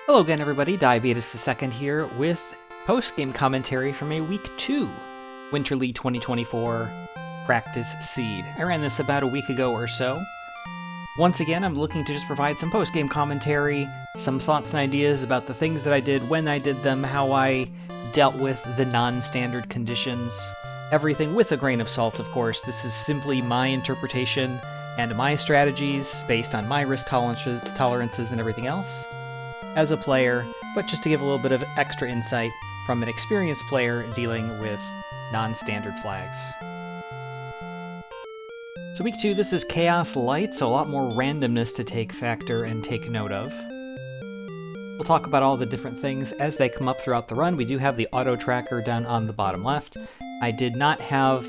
Hello again, everybody. Diabetes the Second here with post-game commentary from a Week 2 Winter League 2024 Practice Seed. I ran this about a week ago or so. Once again, I'm looking to just provide some post-game commentary, some thoughts and ideas about the things that I did, when I did them, how I dealt with the non-standard conditions. Everything with a grain of salt, of course. This is simply my interpretation and my strategies based on my risk tolerances and everything else as a player, but just to give a little bit of extra insight from an experienced player dealing with non-standard flags. So week 2, this is Chaos Lite, so a lot more randomness to take factor and take note of. We'll talk about all the different things as they come up throughout the run. We do have the auto tracker down on the bottom left. I did not have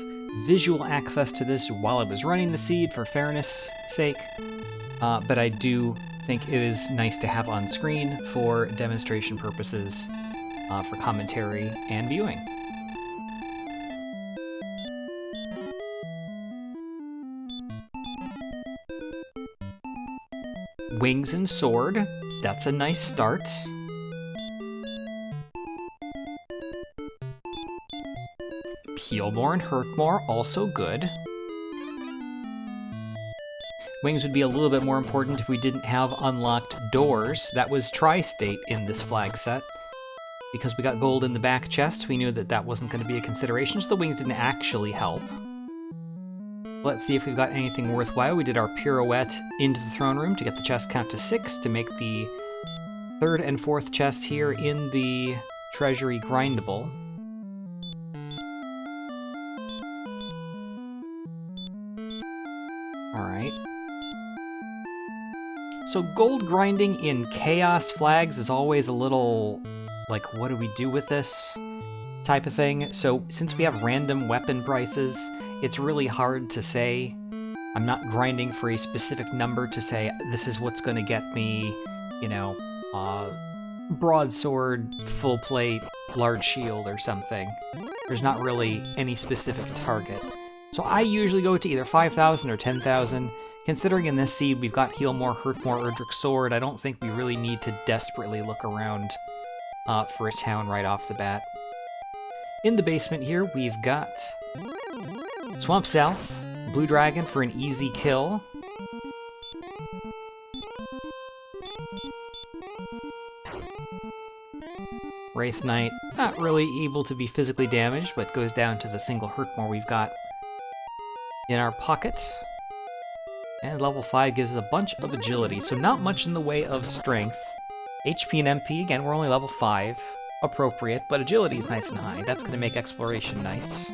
visual access to this while I was running the seed for fairness sake, but I do think it is nice to have on screen for demonstration purposes, for commentary and viewing. Wings and Sword, that's a nice start. Heal more and hurt more, also good. Wings would be a little bit more important if we didn't have unlocked doors. That was tri-state in this flag set. Because we got gold in the back chest, we knew that that wasn't going to be a consideration, so the wings didn't actually help. Let's see if we've got anything worthwhile. We did our pirouette into the throne room to get the chest count to 6 to make the 3rd and 4th chests here in the treasury grindable. Alright. So gold grinding in Chaos flags is always a little, like, what do we do with this type of thing? So since we have random weapon prices, it's really hard to say. I'm not grinding for a specific number to say, this is what's going to get me, you know, broadsword, full plate, large shield or something. There's not really any specific target. So I usually go to either 5,000 or 10,000. Considering in this seed we've got Heal More, Hurt More, Erdrick Sword, I don't think we really need to desperately look around for a town right off the bat. In the basement here, we've got Swamp South, Blue Dragon for an easy kill. Wraith Knight, not really able to be physically damaged, but goes down to the single Hurt More we've got in our pocket. And level 5 gives us a bunch of agility, so not much in the way of strength. HP and MP, again, we're only level 5. Appropriate, but agility is nice and high. That's going to make exploration nice.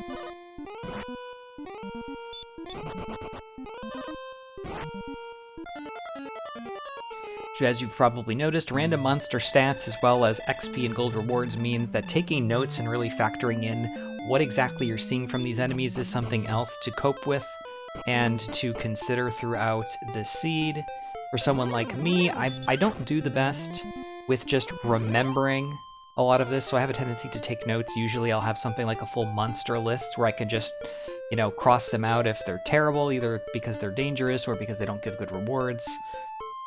So as you've probably noticed, random monster stats as well as XP and gold rewards means that taking notes and really factoring in what exactly you're seeing from these enemies is something else to cope with and to consider throughout the seed. For someone like me, I don't do the best with just remembering a lot of this, so I have a tendency to take notes. Usually I'll have something like a full monster list where I can just, you know, cross them out if they're terrible, either because they're dangerous or because they don't give good rewards,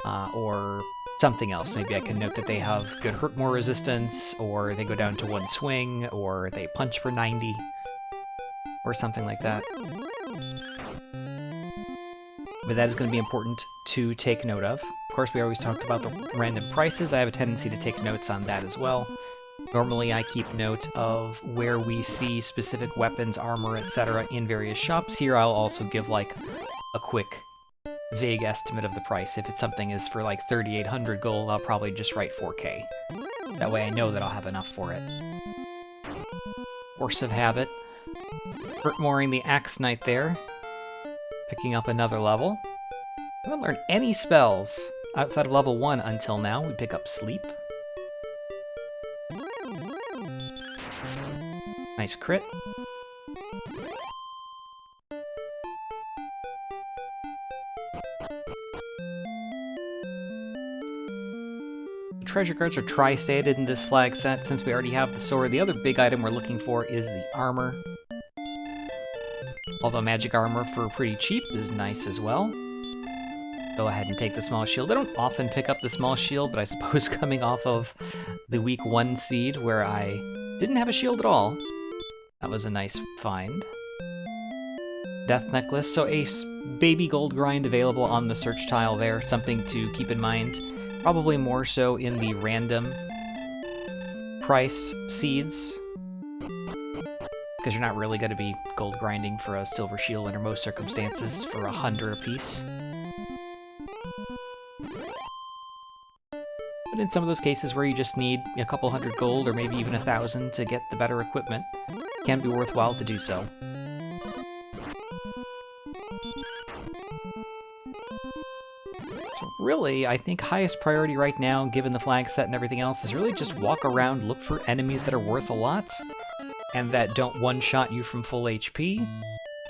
or something else. Maybe I can note that they have good hurt more resistance, or they go down to 1 swing, or they punch for 90, or something like that. But that is going to be important to take note of. Of course, we always talked about the random prices. I have a tendency to take notes on that as well. Normally, I keep note of where we see specific weapons, armor, etc. in various shops. Here, I'll also give, like, a quick, vague estimate of the price. If it's something is for, like, 3,800 gold, I'll probably just write 4K. That way I know that I'll have enough for it. Force of Habit. Hurtmoring the Axe Knight there. Picking up another level. I haven't learned any spells outside of level 1 until now. We pick up Sleep. Nice crit. The treasure cards are tri-stated in this flag set. Since we already have the sword, the other big item we're looking for is the armor. Although magic armor for pretty cheap is nice as well. go ahead and take the small shield. I don't often pick up the small shield, but I suppose coming off of the week 1 seed where I didn't have a shield at all, that was a nice find. Death Necklace, so a baby gold grind available on the search tile there, something to keep in mind. Probably more so in the random price seeds, because you're not really going to be gold grinding for a silver shield under most circumstances for 100 apiece. But in some of those cases where you just need a couple hundred gold or maybe even 1,000 to get the better equipment, it can be worthwhile to do so. So really, I think highest priority right now, given the flag set and everything else, is really just walk around, look for enemies that are worth a lot, and that don't one-shot you from full HP,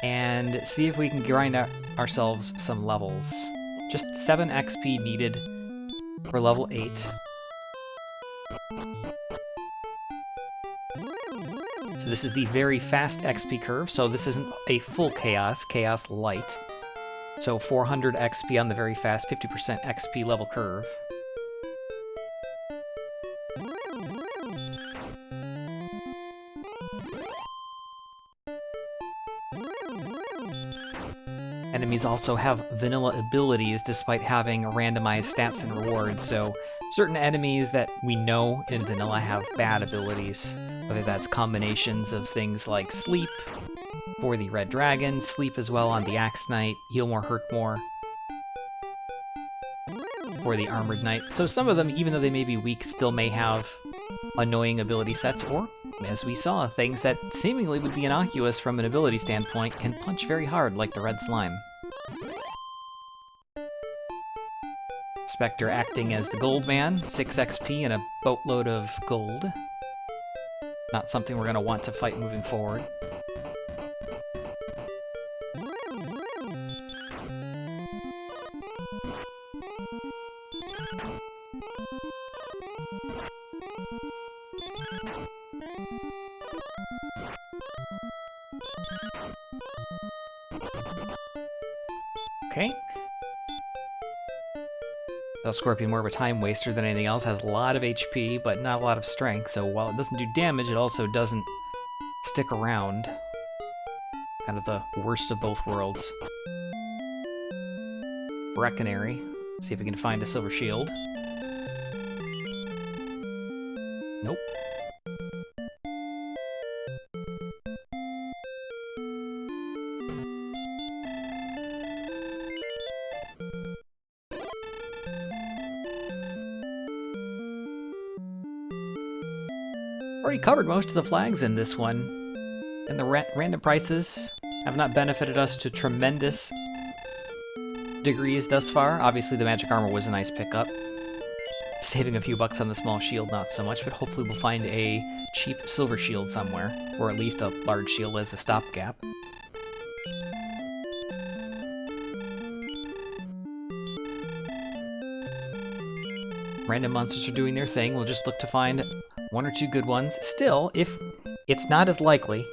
and see if we can grind out ourselves some levels. Just 7 XP needed for level 8. So this is the very fast XP curve, so this isn't a full Chaos, Chaos Lite. So 400 XP on the very fast, 50% XP level curve. Enemies also have vanilla abilities despite having randomized stats and rewards, so certain enemies that we know in vanilla have bad abilities, whether that's combinations of things like sleep for the red dragon, sleep as well on the axe knight, heal more, hurt more for the armored knight. So some of them, even though they may be weak, still may have annoying ability sets, or, as we saw, things that seemingly would be innocuous from an ability standpoint can punch very hard, like the red slime. Spectre acting as the gold man, 6 XP and a boatload of gold. Not something we're going to want to fight moving forward. Okay. The Scorpion, more of a time waster than anything else, has a lot of HP, but not a lot of strength, so while it doesn't do damage, it also doesn't stick around. Kind of the worst of both worlds. Reckonary. See if we can find a silver shield. Nope. Already covered most of the flags in this one, and the random prices have not benefited us to tremendous degrees thus far. Obviously the magic armor was a nice pickup. Saving a few bucks on the small shield, not so much, but hopefully we'll find a cheap silver shield somewhere, or at least a large shield as a stopgap. Random monsters are doing their thing. We'll just look to find 1 or 2 good ones. Still, if it's not as likely,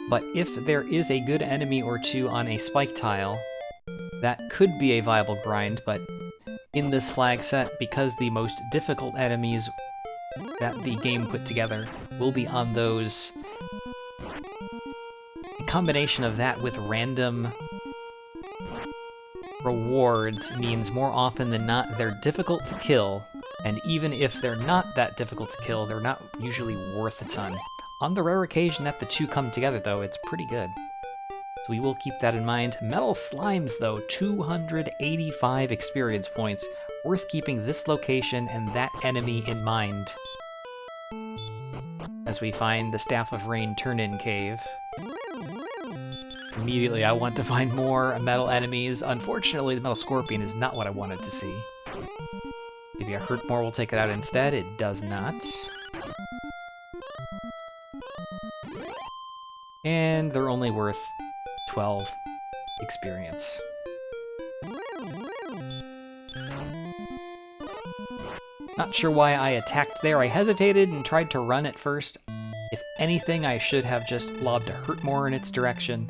but if there is a good enemy or 2 on a spike tile, that could be a viable grind, but in this flag set, because the most difficult enemies that the game put together will be on those, a combination of that with random rewards means more often than not they're difficult to kill, and even if they're not that difficult to kill, they're not usually worth a ton. On the rare occasion that the 2 come together, though, it's pretty good. So we will keep that in mind. Metal Slimes, though, 285 experience points. Worth keeping this location and that enemy in mind as we find the Staff of Rain Turn-In Cave. Immediately, I want to find more metal enemies. Unfortunately, the Metal Scorpion is not what I wanted to see. Maybe a Hurt More will take it out instead. It does not. And they're only worth 12 experience. Not sure why I attacked there. I hesitated and tried to run at first. If anything, I should have just lobbed a Hurt More in its direction,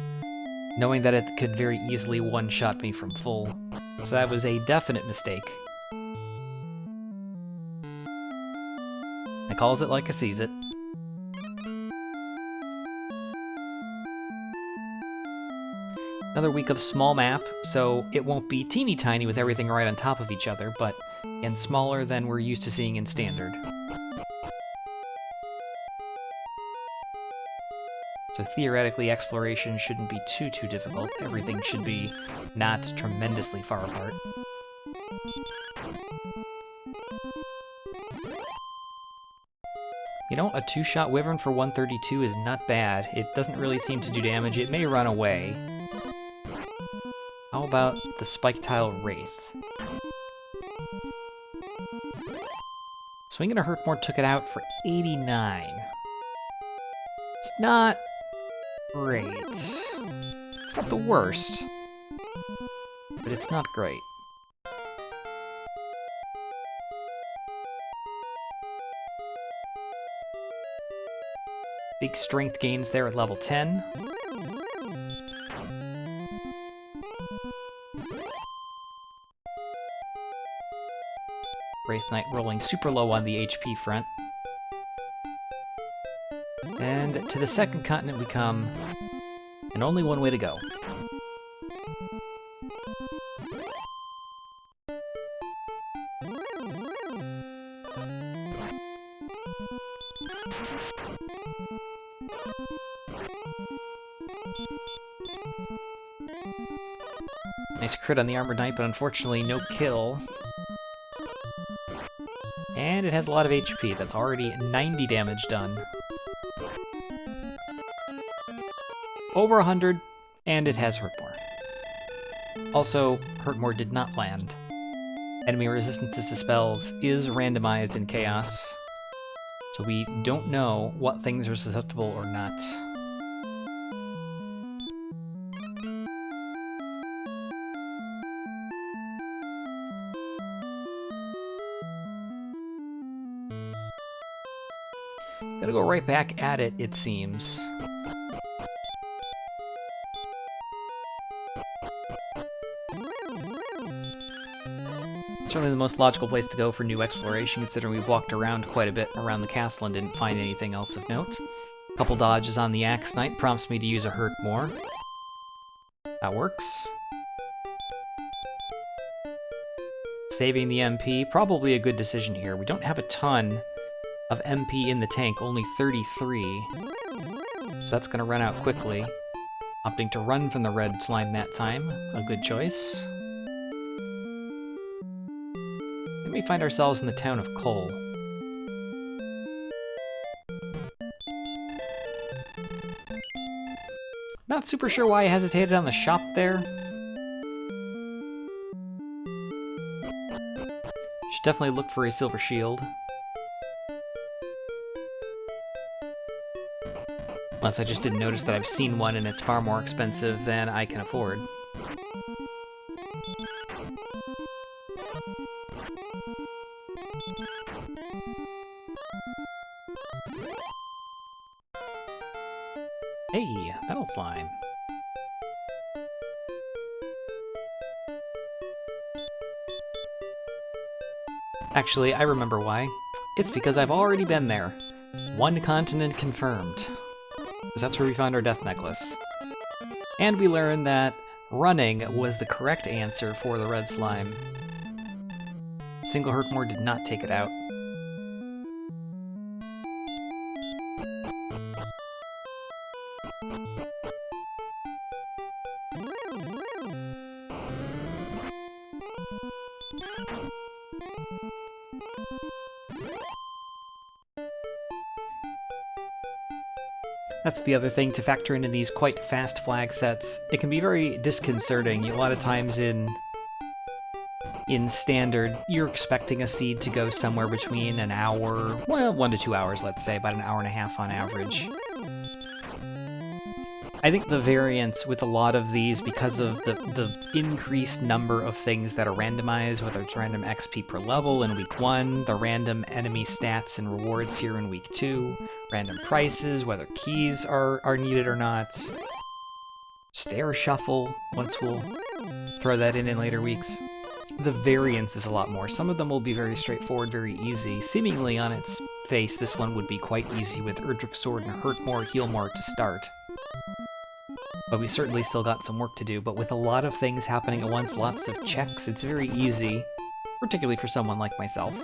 knowing that it could very easily one-shot me from full. So that was a definite mistake. I calls it like I sees it. Another week of small map, so it won't be teeny tiny with everything right on top of each other, but and smaller than we're used to seeing in Standard. So theoretically, exploration shouldn't be too difficult. Everything should be not tremendously far apart. You know, a two-shot Wyvern for 132 is not bad. It doesn't really seem to do damage. It may run away. How about the Spike Tile Wraith? Swinging a Hurtmore took it out for 89. It's not great. It's not the worst, but it's not great. Big strength gains there at level 10. Wraith Knight rolling super low on the HP front. And to the second continent we come, and only one way to go. Nice crit on the Armored Knight, but unfortunately no kill. And it has a lot of HP. That's already 90 damage done. Over 100, and it has Hurtmore. Also, Hurtmore did not land. Enemy resistances to spells is randomized in Chaos, so we don't know what things are susceptible or not. Gotta go right back at it, it seems. Certainly the most logical place to go for new exploration, considering we've walked around quite a bit around the castle and didn't find anything else of note. A couple dodges on the Axe Knight prompts me to use a Hurtmore. That works. Saving the MP, probably a good decision here. We don't have a ton of MP in the tank, only 33. So that's going to run out quickly. Opting to run from the red slime that time, a good choice. Then we find ourselves in the town of Cole. Not super sure why I hesitated on the shop there. Should definitely look for a silver shield. Unless I just didn't notice that I've seen one and it's far more expensive than I can afford. Hey, Metal Slime. Actually, I remember why. It's because I've already been there. One continent confirmed. Because that's where we found our death necklace. And we learned that running was the correct answer for the red slime. Single Hurtmore did not take it out. That's the other thing to factor into these quite fast flag sets. It can be very disconcerting. A lot of times in Standard, you're expecting a seed to go somewhere between an hour, well, 1 to 2 hours, let's say, about an hour and a half on average. I think the variance with a lot of these, because of the increased number of things that are randomized, whether it's random XP per level in week 1, the random enemy stats and rewards here in week 2, random prices, whether keys are needed or not, stair shuffle, once we'll throw that in later weeks. the variance is a lot more. Some of them will be very straightforward, very easy. Seemingly on its face, this one would be quite easy with Erdrick Sword and Hurt More, Heal More to start. But we certainly still got some work to do, but with a lot of things happening at once, lots of checks, it's very easy, particularly for someone like myself,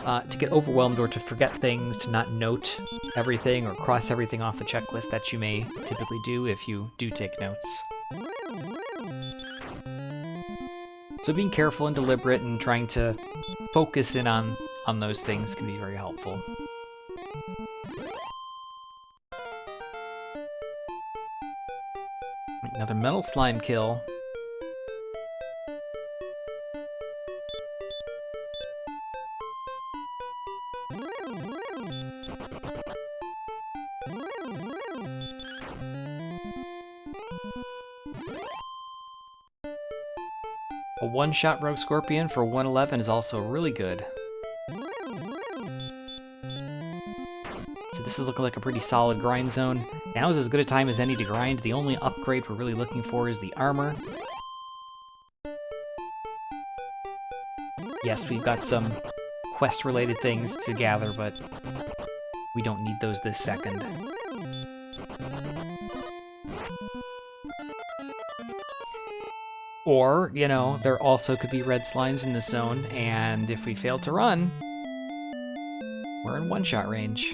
to get overwhelmed or to forget things, to not note everything or cross everything off the checklist that you may typically do if you do take notes. So being careful and deliberate and trying to focus in on those things can be very helpful. Another metal slime kill. A one-shot Rogue Scorpion for 111 is also really good. So this is looking like a pretty solid grind zone. Now is as good a time as any to grind. The only upgrade we're really looking for is the armor. Yes, we've got some quest-related things to gather, but we don't need those this second. Or, you know, there also could be red slimes in this zone, and if we fail to run, we're in one-shot range.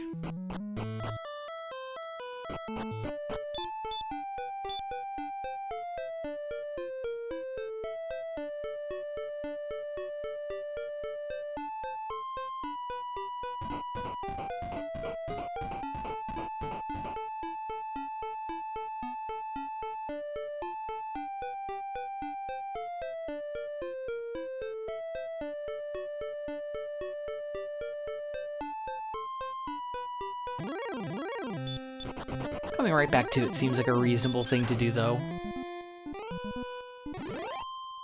Coming right back to it seems like a reasonable thing to do, though.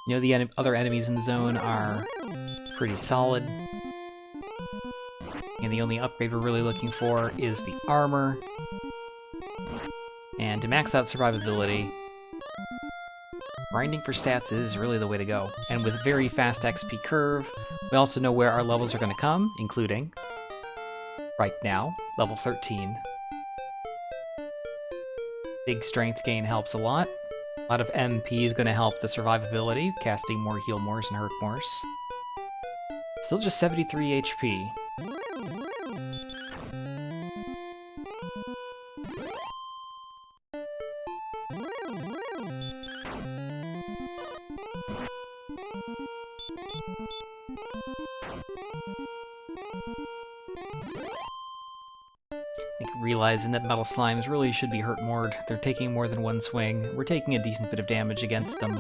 You know, the other enemies in the zone are pretty solid. And the only upgrade we're really looking for is the armor. And to max out survivability, grinding for stats is really the way to go. And with very fast XP curve, we also know where our levels are going to come, including, right now, level 13. Big strength gain helps a lot. A lot of MP is going to help the survivability, casting more Heal Mores and Hurt Mores. Still just 73 HP. Realizing that metal slimes really should be hurt more. They're taking more than one swing. We're taking a decent bit of damage against them.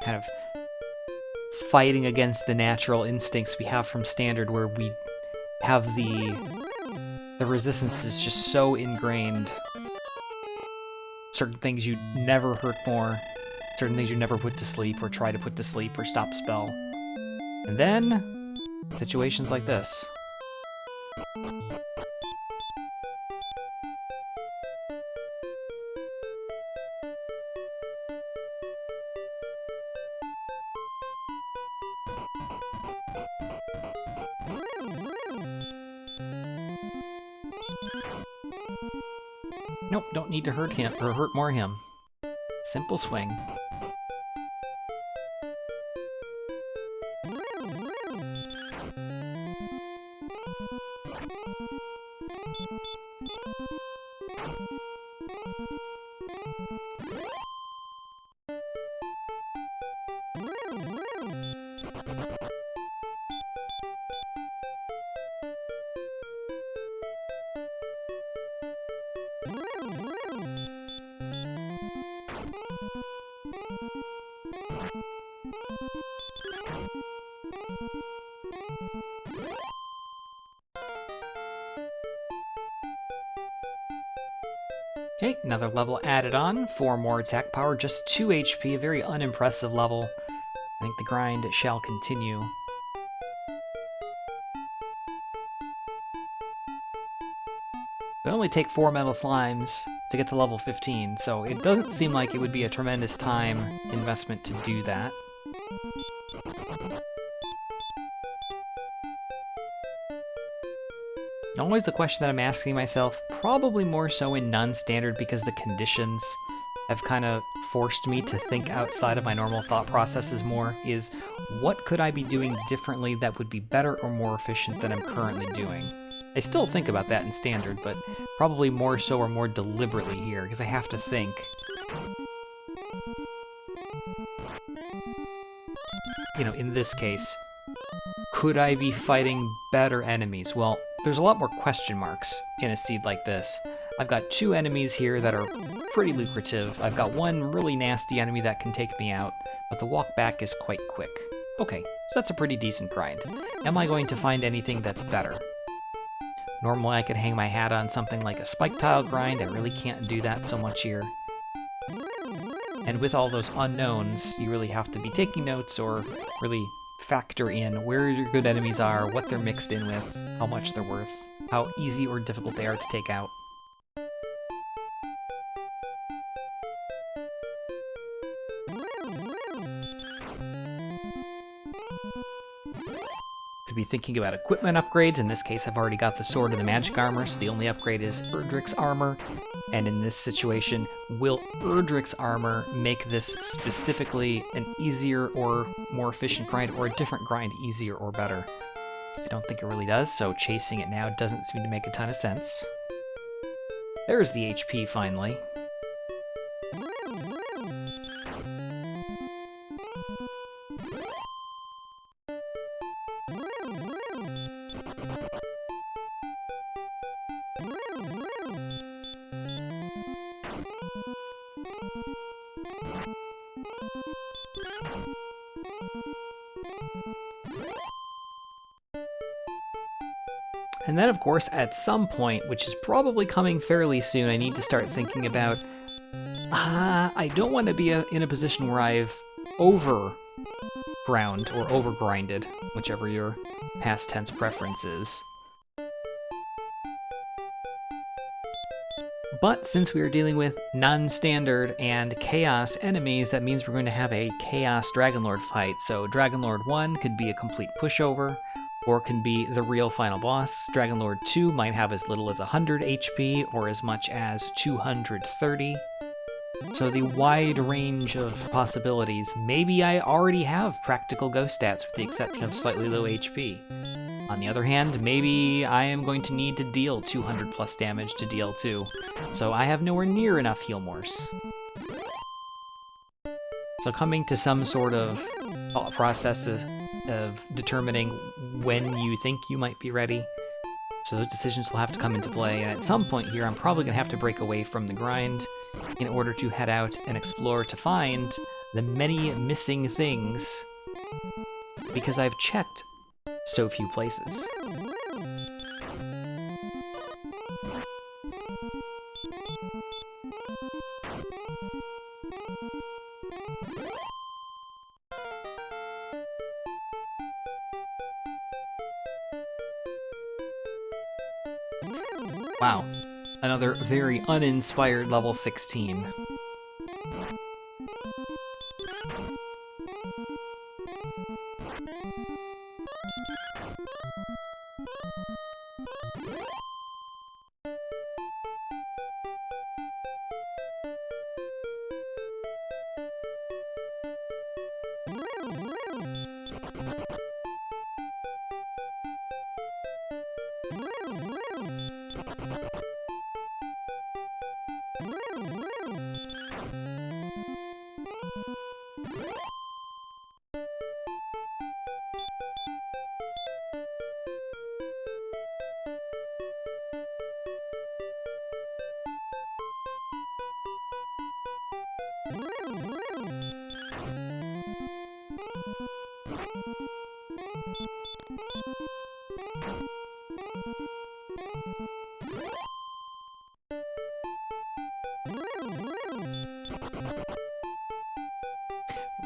Kind of fighting against the natural instincts we have from Standard, where we have the resistance is just so ingrained. Certain things you never hurt more, certain things you never put to sleep or try to put to sleep or stop spell. And then situations like this. Nope, don't need to hurt him or hurt more him. Simple swing. Okay, another level added on, 4 more attack power, just 2 HP, a very unimpressive level. I think the grind shall continue. It only take 4 metal slimes to get to level 15, so it doesn't seem like it would be a tremendous time investment to do that. Always the question that I'm asking myself, probably more so in non-standard because the conditions have kind of forced me to think outside of my normal thought processes more, is what could I be doing differently that would be better or more efficient than I'm currently doing? I still think about that in standard, but probably more so or more deliberately here, because I have to think. You know, in this case, could I be fighting better enemies? Well, there's a lot more question marks in a seed like this. I've got 2 enemies here that are pretty lucrative. I've got 1 really nasty enemy that can take me out, but the walk back is quite quick. Okay, so that's a pretty decent grind. Am I going to find anything that's better? Normally I could hang my hat on something like a spike tile grind. I really can't do that so much here. And with all those unknowns, you really have to be taking notes or really factor in where your good enemies are, what they're mixed in with, how much they're worth, how easy or difficult they are to take out. Could be thinking about equipment upgrades. In this case, I've already got the sword and the magic armor, so the only upgrade is Erdrick's armor. And in this situation, will Erdrick's armor make this specifically an easier or more efficient grind, or a different grind easier or better? I don't think it really does, so chasing it now doesn't seem to make a ton of sense. There's the HP finally. And then, of course, at some point, which is probably coming fairly soon, I need to start thinking about, I don't want to be in a position where I've over-ground or over-grinded, whichever your past tense preference is. But since we are dealing with non-standard and chaos enemies, that means we're going to have a chaos Dragonlord fight. So Dragonlord 1 could be a complete pushover, or can be the real final boss. Dragonlord 2 might have as little as 100 HP, or as much as 230. So the wide range of possibilities. Maybe I already have practical ghost stats with the exception of slightly low HP. On the other hand, maybe I am going to need to deal 200 plus damage to deal 2, so I have nowhere near enough heal mores. So coming to some sort of thought process of determining when you think you might be ready. So those decisions will have to come into play, and at some point here I'm probably going to have to break away from the grind in order to head out and explore to find the many missing things, because I've checked so few places. Wow, another very uninspired level 16.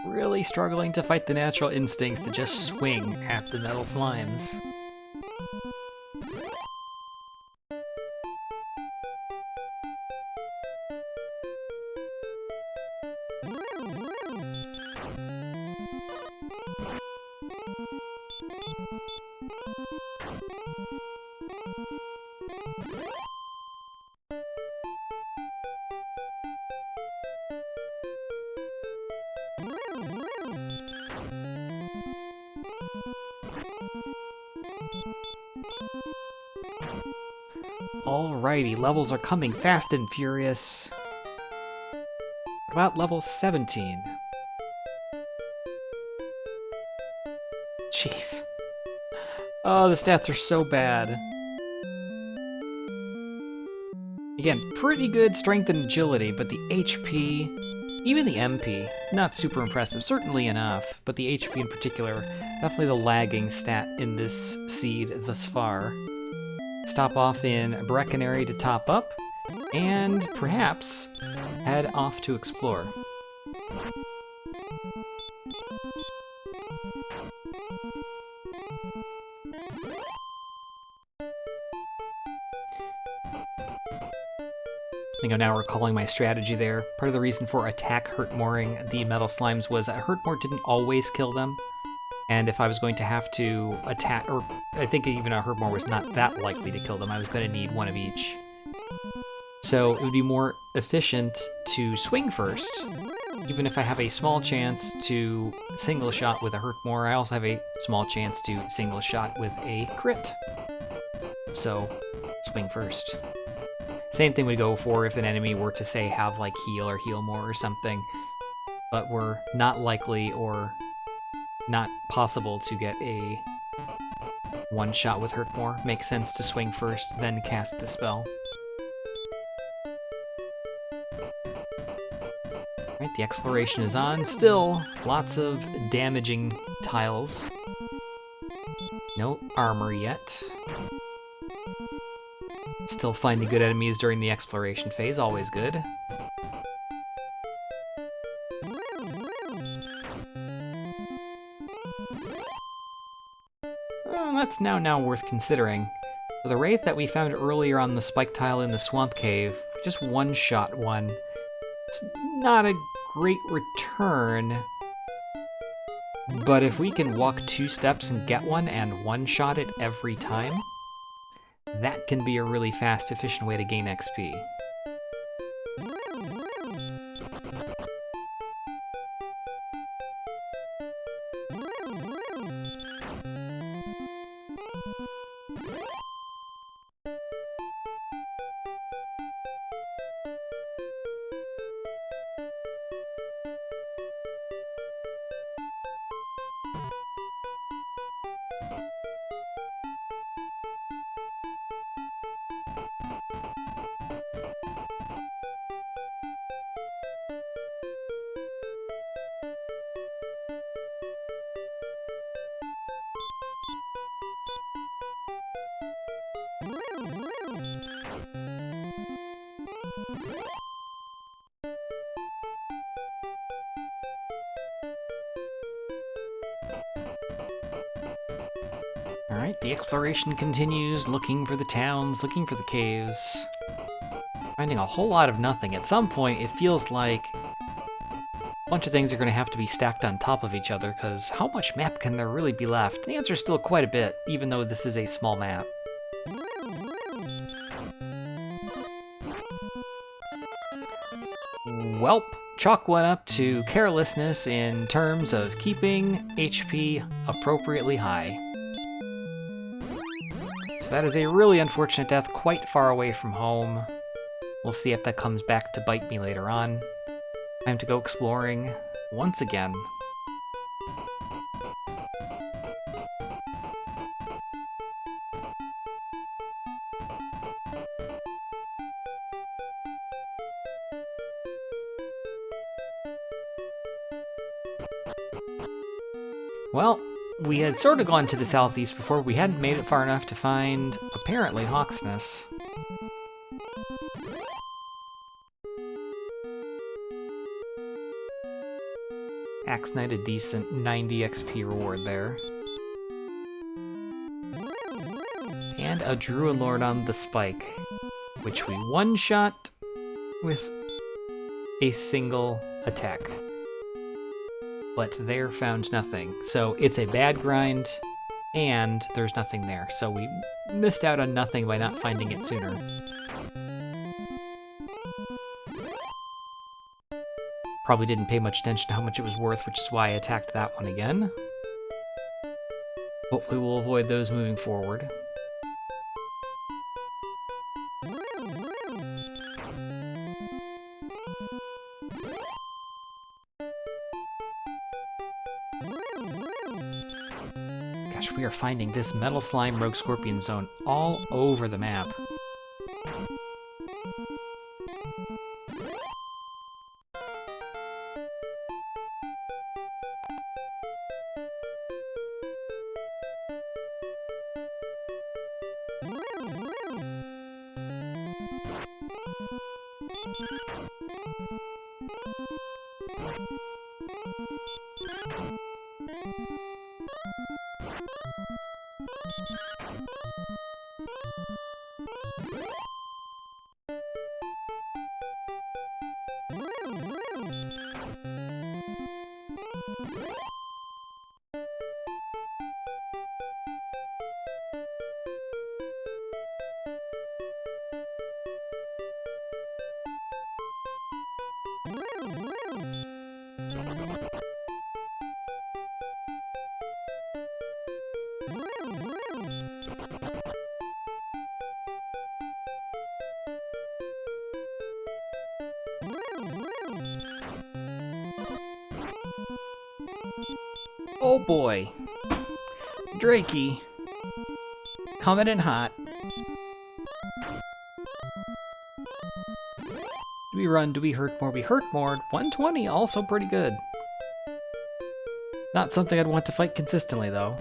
Really struggling to fight the natural instincts to just swing at the metal slimes. Alrighty, levels are coming fast and furious. About level 17. Jeez. Oh, the stats are so bad. Again, pretty good strength and agility, but the HP, even the MP, not super impressive. Certainly enough, but the HP in particular, definitely the lagging stat in this seed thus far. Stop off in Brecconary to top up, and perhaps head off to explore. I think I'm now recalling my strategy there. Part of the reason for attack hurt-mooring the metal slimes was that hurt-more didn't always kill them. And if I was going to have to attack, or I think even a hurt-more was not that likely to kill them, I was going to need one of each. So it would be more efficient to swing first. Even if I have a small chance to single shot with a hurt-more, I also have a small chance to single shot with a crit. So, swing first. Same thing would go for if an enemy were to, say, have, like, heal or heal more or something, but were not likely or not possible to get a one-shot with hurt more. Makes sense to swing first, then cast the spell. Right, the exploration is on. Still, lots of damaging tiles. No armor yet. Still finding good enemies during the exploration phase, always good. Well, that's now worth considering. For the wraith that we found earlier on the spike tile in the swamp cave, just one-shot one. It's not a great return, but if we can walk 2 steps and get one and one-shot it every time, that can be a really fast, efficient way to gain XP. Alright, the exploration continues, looking for the towns, looking for the caves. Finding a whole lot of nothing. At some point, it feels like a bunch of things are going to have to be stacked on top of each other, because how much map can there really be left? The answer is still quite a bit, even though this is a small map. Welp, chalk one up to carelessness in terms of keeping HP appropriately high. So that is a really unfortunate death, quite far away from home. We'll see if that comes back to bite me later on. Time to go exploring once again. Well, we had sort of gone to the southeast before. We hadn't made it far enough to find, apparently, Hawksness. Axe Knight, a decent 90 XP reward there. And a Druid Lord on the spike, which we one-shot with a single attack. But there found nothing. So it's a bad grind, and there's nothing there, so we missed out on nothing by not finding it sooner. Probably didn't pay much attention to how much it was worth, which is why I attacked that one again. Hopefully we'll avoid those moving forward. Gosh, we are finding this Metal Slime Rogue Scorpion zone all over the map. Oh boy. Drakey. Coming in hot. Do we run? Do we hurt more? We hurt more. 120, also pretty good. Not something I'd want to fight consistently, though.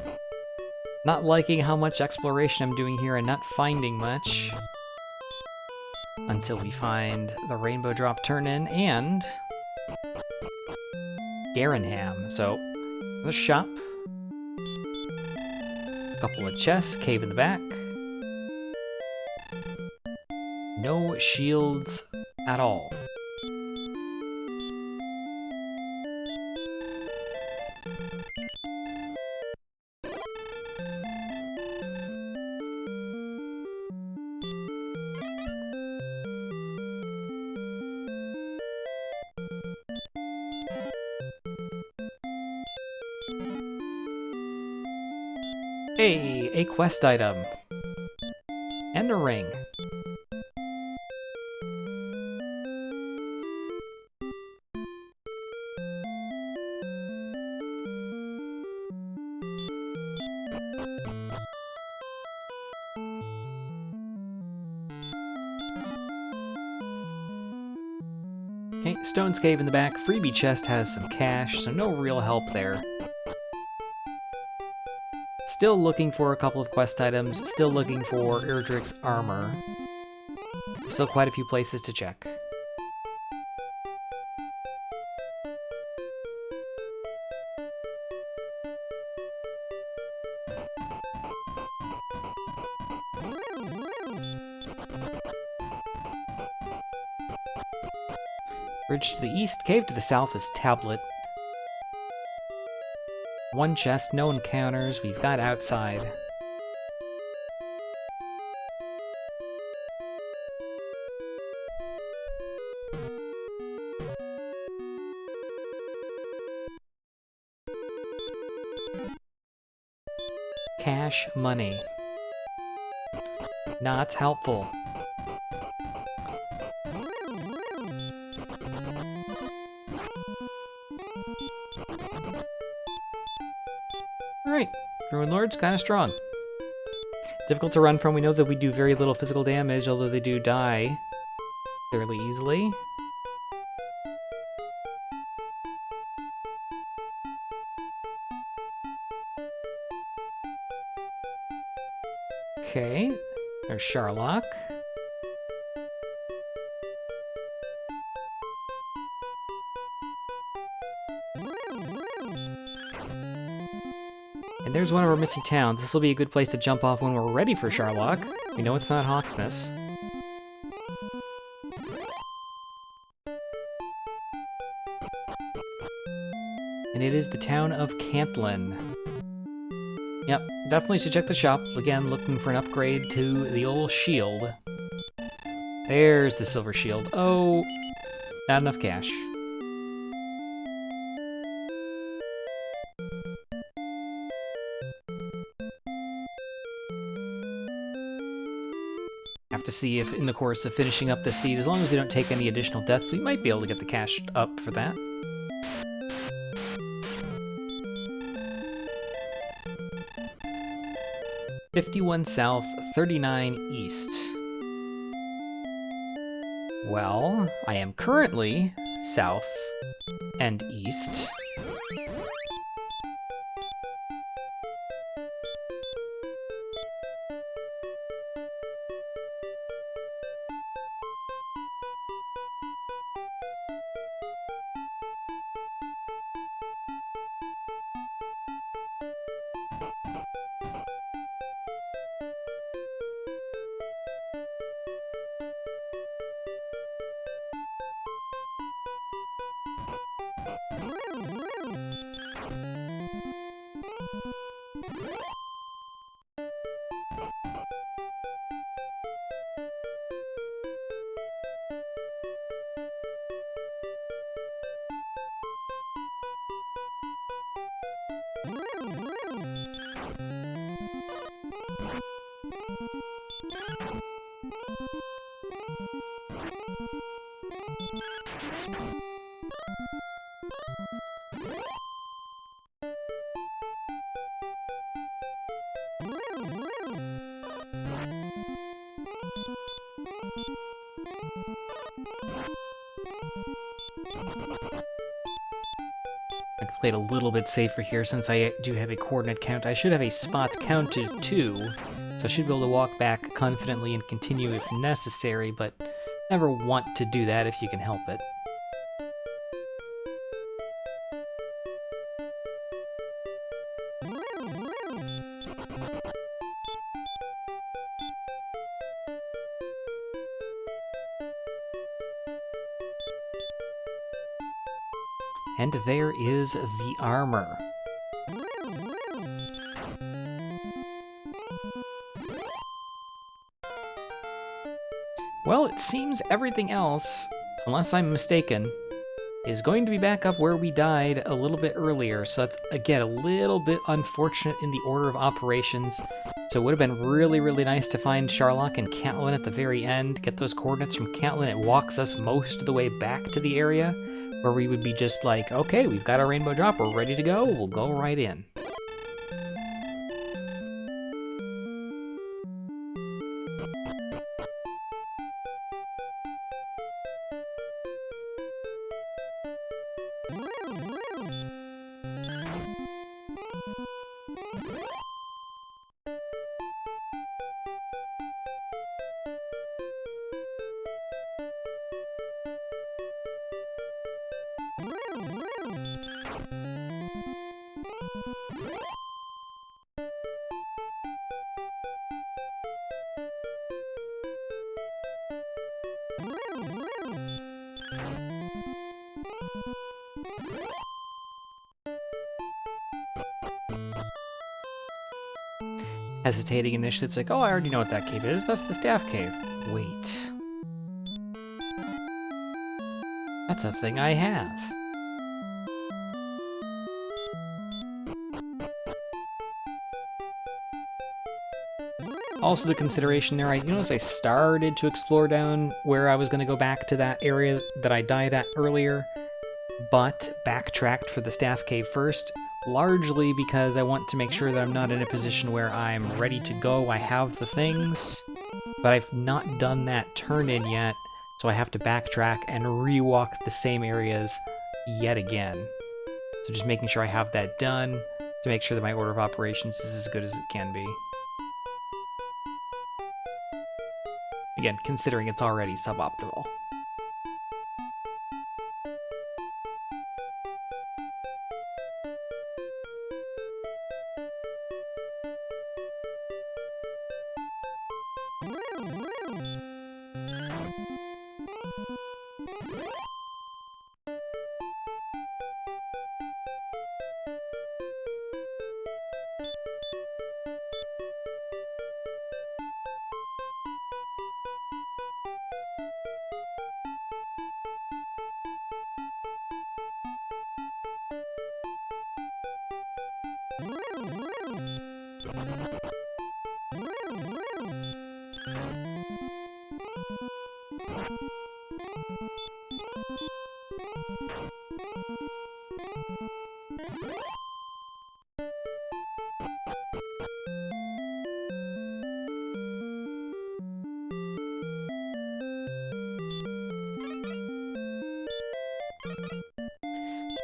Not liking how much exploration I'm doing here and not finding much. Until we find the Rainbow Drop Turn-In and Garenham. So, the shop. Couple of chests, cave in the back. No shields at all. Hey, a quest item. And a ring. Okay, Stone's Cave in the back. Freebie chest has some cash, so no real help there. Still looking for a couple of quest items, still looking for Erdrick's armor. Still quite a few places to check. Bridge to the east, cave to the south is Tablet. One chest, no encounters, we've got outside. Cash money. Not helpful. Alright, Druid Lord's kind of strong. Difficult to run from. We know that we do very little physical damage, although they do die fairly easily. Okay, there's Sharlock. And there's one of our missing towns. This will be a good place to jump off when we're ready for Sharlock. We know it's not Hawksness. And it is the town of Cantlin. Yep, definitely should check the shop. Again, looking for an upgrade to the old shield. There's the silver shield. Oh, not enough cash. Have to see if in the course of finishing up the seed, as long as we don't take any additional deaths, we might be able to get the cash up for that. $51 south, 39 east. Well, I am currently south and east. I played a little bit safer here since I do have a coordinate count. I should have a spot count to 2, so I should be able to walk back confidently and continue if necessary, but never want to do that if you can help it. And there is the armor. Well, it seems everything else, unless I'm mistaken, is going to be back up where we died a little bit earlier. So that's, again, a little bit unfortunate in the order of operations. So it would have been really, really nice to find Sharlock and Catelyn at the very end, get those coordinates from Catelyn. It walks us most of the way back to the area, where we would be just like, okay, we've got our rainbow drop, we're ready to go, we'll go right in. Hesitating initially, it's like, oh, I already know what that cave is. That's the staff cave. Wait. That's a thing I have. Also, the consideration there, you notice I started to explore down where I was going to go back to that area that I died at earlier, but backtracked for the staff cave first. Largely because I want to make sure that I'm not in a position where I'm ready to go. I have the things, but I've not done that turn-in yet, so I have to backtrack and rewalk the same areas yet again. So just making sure I have that done to make sure that my order of operations is as good as it can be. Again, considering it's already suboptimal.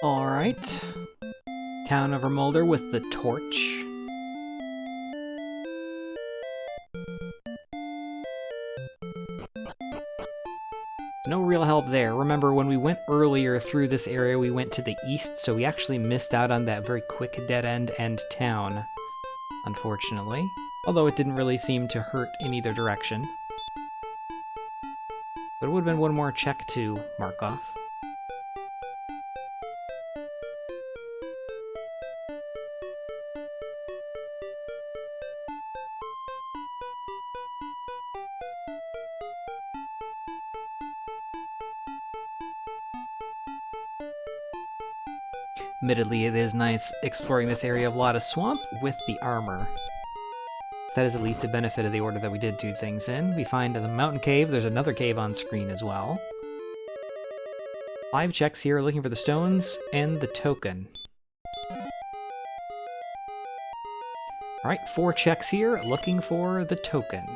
Alright. Town of Remolder with the torch. No real help there. Remember, when we went earlier through this area, we went to the east, so we actually missed out on that very quick dead-end end town, unfortunately. Although it didn't really seem to hurt in either direction. But it would have been one more check to mark off. Admittedly, it is nice exploring this area of a lot of swamp with the armor. So that is at least a benefit of the order that we did do things in. We find the mountain cave. There's another cave on screen as well. 5 checks here looking for the stones and the token. Alright, 4 checks here looking for the token.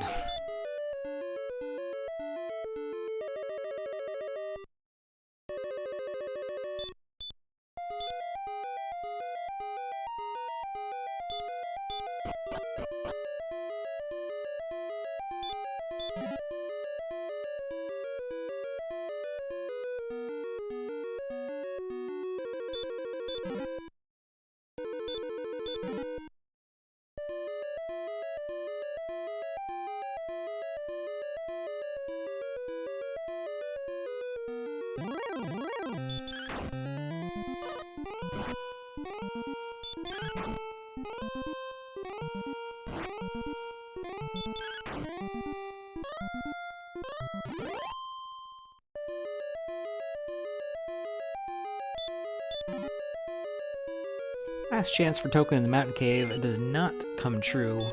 Last chance for token in the mountain cave. It does not come true.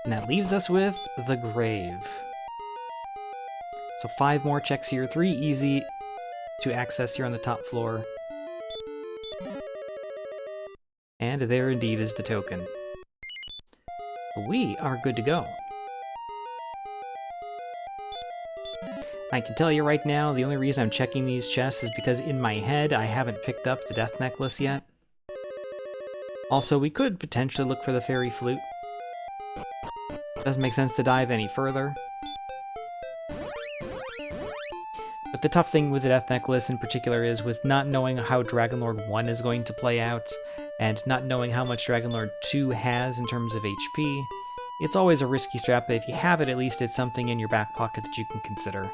And that leaves us with the grave. So 5 more checks here, 3 easy to access here on the top floor. And there indeed is the token. We are good to go. I can tell you right now, the only reason I'm checking these chests is because in my head I haven't picked up the death necklace yet. Also, we could potentially look for the fairy flute. Doesn't make sense to dive any further. But the tough thing with the death necklace in particular is with not knowing how Dragonlord 1 is going to play out, and not knowing how much Dragonlord 2 has in terms of HP, it's always a risky strat, but if you have it, at least it's something in your back pocket that you can consider.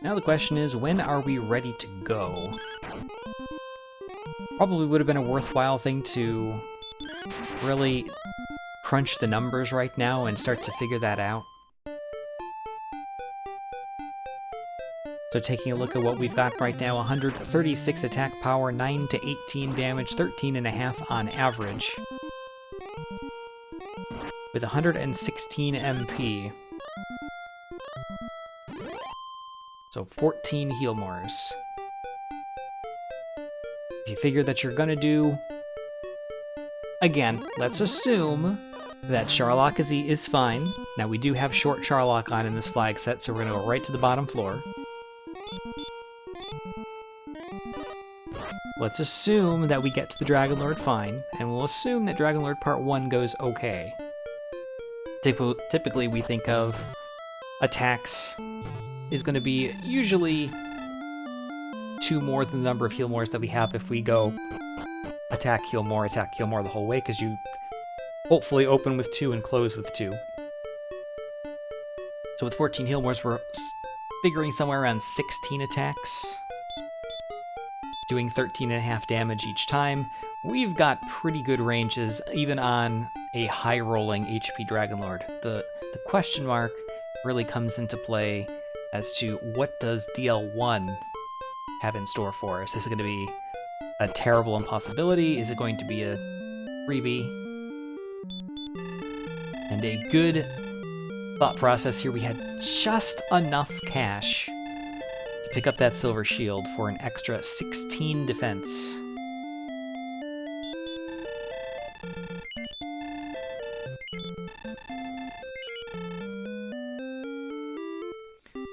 Now the question is, when are we ready to go? Probably would have been a worthwhile thing to really crunch the numbers right now and start to figure that out. So taking a look at what we've got right now, 136 attack power, 9 to 18 damage, 13.5 on average. With 116 MP. So 14 heal mores. If you figure that you're gonna do... Again, let's assume that Charlock is fine. Now we do have short Charlock on in this flag set, so we're gonna go right to the bottom floor. Let's assume that we get to the Dragonlord fine, and we'll assume that Dragonlord Part 1 goes okay. Typically we think of attacks is going to be usually 2 more than the number of heal mores that we have if we go attack, heal more the whole way, because you hopefully open with 2 and close with 2. So with 14 heal mores, we're figuring somewhere around 16 attacks, doing 13.5 damage each time. We've got pretty good ranges, even on a high-rolling HP Dragonlord. The The question mark really comes into play as to what does DL1 have in store for us. Is it going to be a terrible impossibility? Is it going to be a freebie? And a good thought process here. We had just enough cash to pick up that silver shield for an extra 16 defense.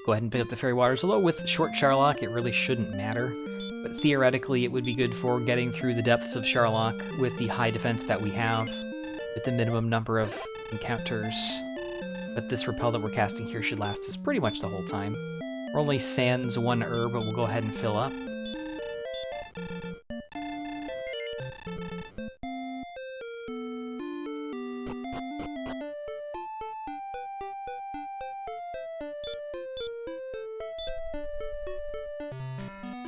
Go ahead and pick up the Fairy Waters. Although with short Charlock, it really shouldn't matter. But theoretically, it would be good for getting through the depths of Charlock with the high defense that we have, with the minimum number of encounters. But this repel that we're casting here should last us pretty much the whole time. We're only sans one herb, but we'll go ahead and fill up.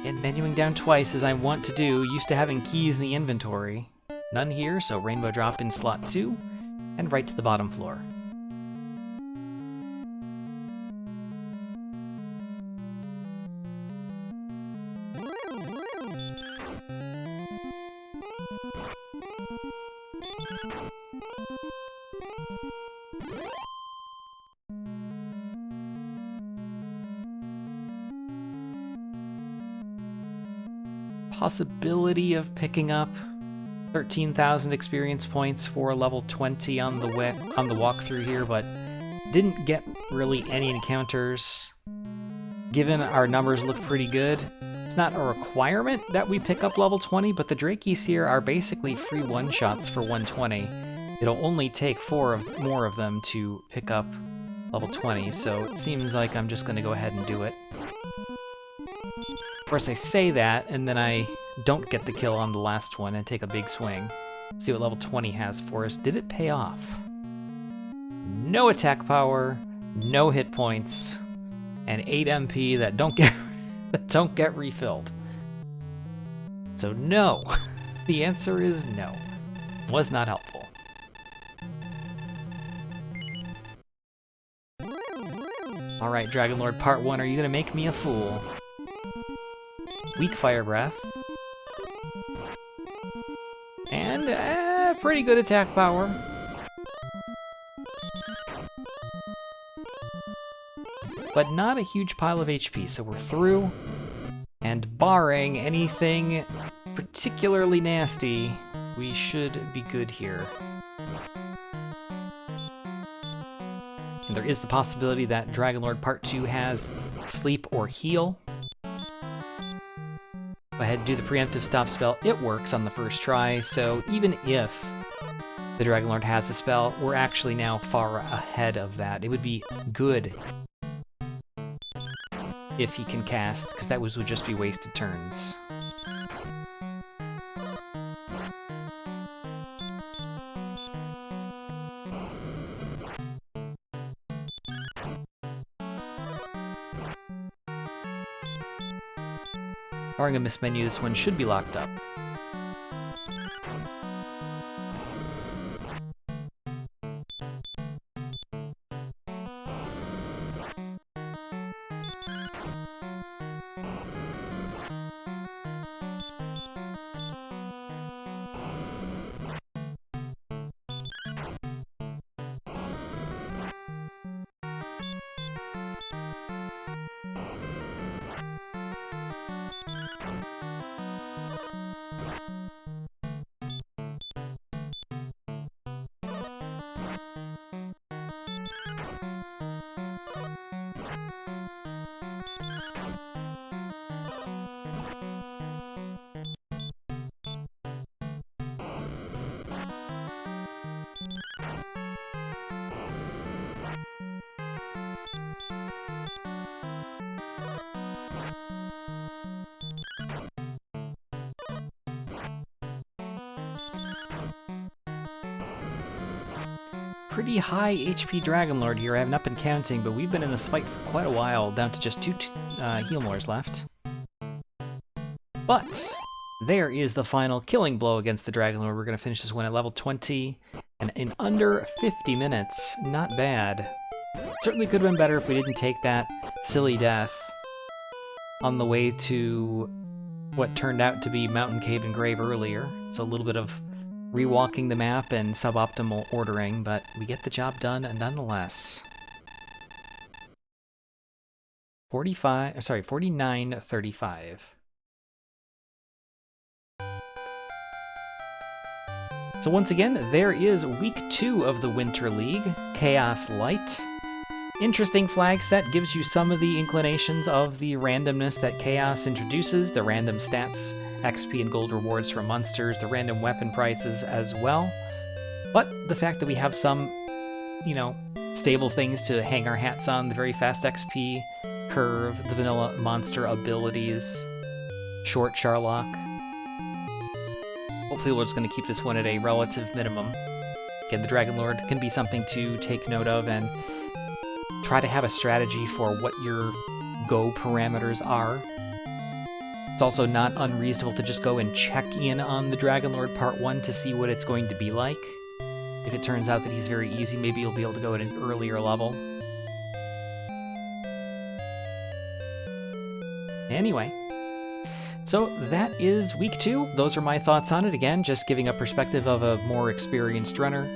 And menuing down twice, as I want to do, used to having keys in the inventory. None here, so Rainbow Drop in slot 2, and right to the bottom floor. Possibility of picking up 13,000 experience points for level 20 on the walkthrough here, but didn't get really any encounters. Given our numbers look pretty good, it's not a requirement that we pick up level 20, but the Drakeys here are basically free one-shots for 120. It'll only take 4 more of them to pick up level 20, so it seems like I'm just going to go ahead and do it. Of course, I say that, and then I don't get the kill on the last one and take a big swing. See what level 20 has for us. Did it pay off? No attack power, no hit points, and 8 MP that don't get refilled. So no. The answer is no. Was not helpful. Alright, Dragon Lord Part 1, are you gonna make me a fool? Weak Fire Breath. And pretty good attack power. But not a huge pile of HP, so we're through. And barring anything particularly nasty, we should be good here. And there is the possibility that Dragon Lord Part 2 has Sleep or Heal. Go ahead and do the preemptive stop spell. It works on the first try, so even if the Dragon Lord has a spell, we're actually now far ahead of that. It would be good if he can cast, because that would just be wasted turns. Barring a miss menu, this one should be locked up. Pretty high HP Dragon Lord here. I haven't up been counting, but we've been in this fight for quite a while, down to just 2 Healmores left. But there is the final killing blow against the Dragon Lord. We're going to finish this one at level 20, and in under 50 minutes. Not bad. Certainly could have been better if we didn't take that silly death on the way to what turned out to be Mountain Cave and Grave earlier. So a little bit of rewalking the map and suboptimal ordering, but we get the job done nonetheless. 49-35. So once again, there is week 2 of the Winter League, Chaos Lite. Interesting flag set, gives you some of the inclinations of the randomness that Chaos introduces, the random stats, XP and gold rewards from monsters, the random weapon prices as well. But the fact that we have some, you know, stable things to hang our hats on, the very fast XP curve, the vanilla monster abilities, short Charlock. Hopefully we're just going to keep this one at a relative minimum. Again, the Dragon Lord can be something to take note of and try to have a strategy for what your go parameters are. It's also not unreasonable to just go and check in on the Dragon Lord Part 1 to see what it's going to be like. If it turns out that he's very easy, maybe you'll be able to go at an earlier level. Anyway, so that is week 2. Those are my thoughts on it. Again, just giving a perspective of a more experienced runner.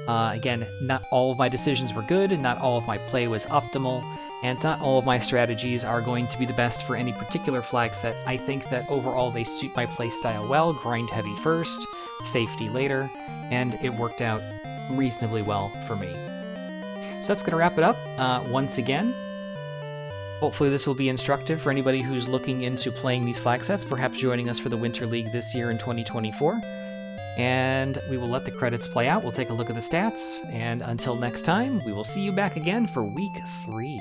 Again, not all of my decisions were good, and not all of my play was optimal, and not all of my strategies are going to be the best for any particular flag set. I think that overall they suit my playstyle well, grind heavy first, safety later, and it worked out reasonably well for me. So that's going to wrap it up. Once again, hopefully this will be instructive for anybody who's looking into playing these flag sets, perhaps joining us for the Winter League this year in 2024. And we will let the credits play out. We'll take a look at the stats, and until next time, we will see you back again for week 3.